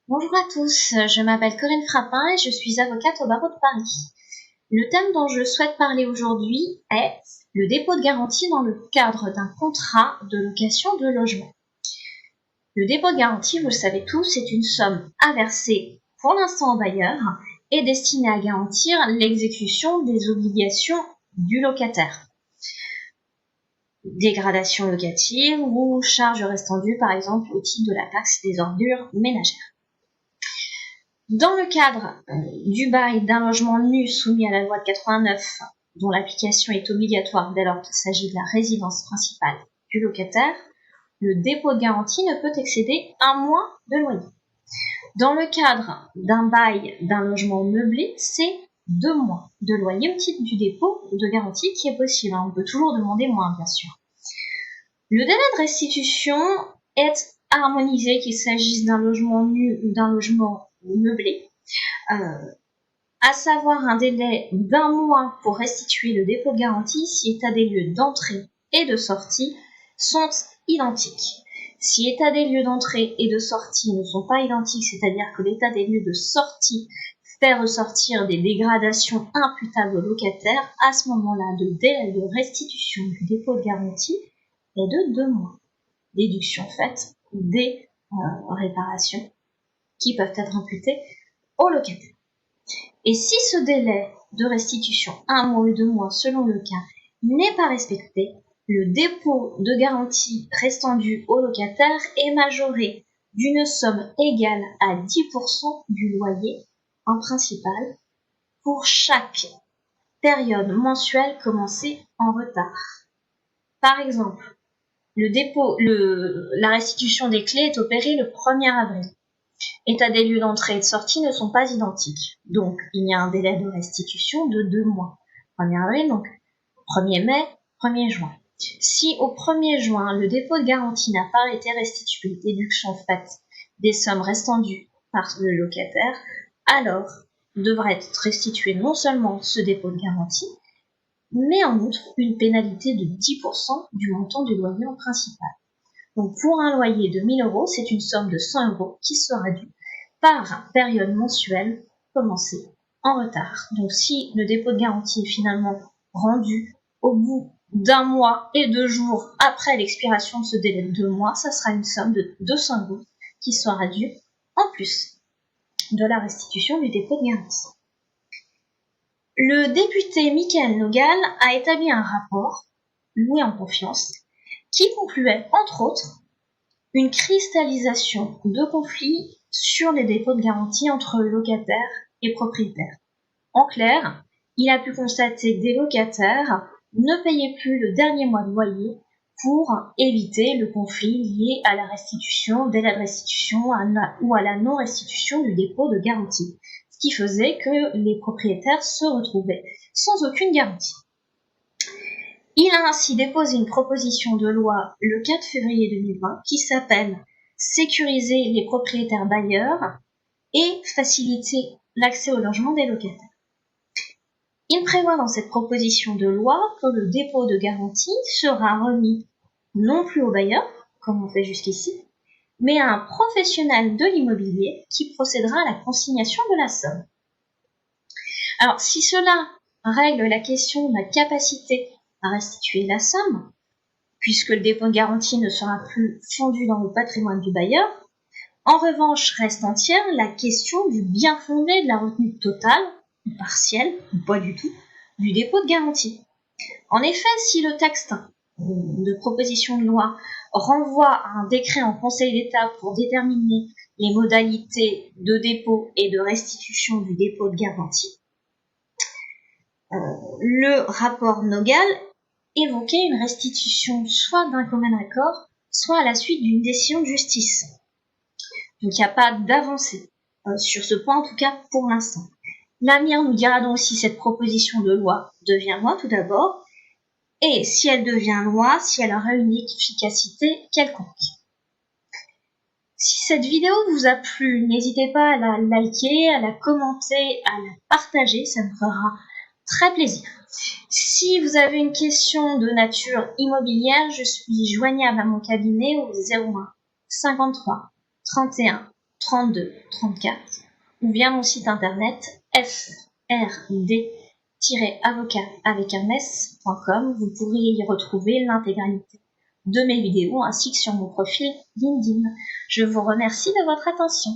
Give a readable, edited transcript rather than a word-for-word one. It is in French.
Bonjour à tous, je m'appelle Corinne Frappin et je suis avocate au barreau de Paris. Le thème dont je souhaite parler aujourd'hui est le dépôt de garantie dans le cadre d'un contrat de location de logement. Le dépôt de garantie, vous le savez tous, est une somme à verser pour l'instant au bailleur et destinée à garantir l'exécution des obligations du locataire. Dégradation locative ou charges restant dues, par exemple, au titre de la taxe des ordures ménagères. Dans le cadre du bail d'un logement nu soumis à la loi de 89, dont l'application est obligatoire dès lors qu'il s'agit de la résidence principale du locataire, le dépôt de garantie ne peut excéder 1 mois de loyer. Dans le cadre d'un bail d'un logement meublé, c'est 2 mois de loyer au titre du dépôt de garantie qui est possible. On peut toujours demander moins, bien sûr. Le délai de restitution est harmonisé qu'il s'agisse d'un logement nu ou d'un logement meublé, à savoir un délai d'1 mois pour restituer le dépôt de garantie si état des lieux d'entrée et de sortie sont identiques. Si état des lieux d'entrée et de sortie ne sont pas identiques, c'est-à-dire que l'état des lieux de sortie fait ressortir des dégradations imputables au locataire, à ce moment-là, le délai de restitution du dépôt de garantie est de 2 mois. Déduction faite des réparations qui peuvent être imputées au locataire. Et si ce délai de restitution, 1 mois ou 2 mois selon le cas, n'est pas respecté, le dépôt de garantie restant dû au locataire est majoré d'une somme égale à 10% du loyer en principal pour chaque période mensuelle commencée en retard. Par exemple, la restitution des clés est opérée le 1er avril. État des lieux d'entrée et de sortie ne sont pas identiques. Donc, il y a un délai de restitution de 2 mois. 1er avril, donc 1er mai, 1er juin. Si au 1er juin, le dépôt de garantie n'a pas été restitué, déduction faite des sommes restant dues par le locataire, alors devrait être restitué non seulement ce dépôt de garantie, mais en outre une pénalité de 10% du montant du loyer en principal. Donc pour un loyer de 1 000 €, c'est une somme de 100 € qui sera due par période mensuelle commencée en retard. Donc si le dépôt de garantie est finalement rendu au bout d'1 mois et 2 jours après l'expiration de ce délai de 2 mois, ça sera une somme de 200 € qui sera due en plus de la restitution du dépôt de garantie. Le député Michael Nogal a établi un rapport, loué en confiance, qui concluait, entre autres, une cristallisation de conflits sur les dépôts de garantie entre locataires et propriétaires. En clair, il a pu constater que des locataires ne payaient plus le dernier mois de loyer pour éviter le conflit lié à la restitution, délai de restitution ou à la non-restitution du dépôt de garantie, ce qui faisait que les propriétaires se retrouvaient sans aucune garantie. Il a ainsi déposé une proposition de loi le 4 février 2020 qui s'appelle « Sécuriser les propriétaires bailleurs et faciliter l'accès au logement des locataires ». Il prévoit dans cette proposition de loi que le dépôt de garantie sera remis non plus au bailleur, comme on fait jusqu'ici, mais à un professionnel de l'immobilier qui procédera à la consignation de la somme. Alors, si cela règle la question de la capacité à restituer la somme, puisque le dépôt de garantie ne sera plus fondu dans le patrimoine du bailleur, en revanche reste entière la question du bien fondé de la retenue totale, ou partielle, ou pas du tout, du dépôt de garantie. En effet, si le texte de proposition de loi renvoie à un décret en Conseil d'État pour déterminer les modalités de dépôt et de restitution du dépôt de garantie, le rapport Nogal évoquait une restitution soit d'un commun accord, soit à la suite d'une décision de justice. Donc il n'y a pas d'avancée sur ce point, en tout cas pour l'instant. L'avenir nous dira donc si cette proposition de loi devient loi tout d'abord, et si elle devient loi, si elle aura une efficacité quelconque. Si cette vidéo vous a plu, n'hésitez pas à la liker, à la commenter, à la partager, ça me fera très plaisir. Si vous avez une question de nature immobilière, je suis joignable à mon cabinet au 01 53 31 32 34 ou via mon site internet frd-avocat.com. Vous pourrez y retrouver l'intégralité de mes vidéos ainsi que sur mon profil LinkedIn. Je vous remercie de votre attention.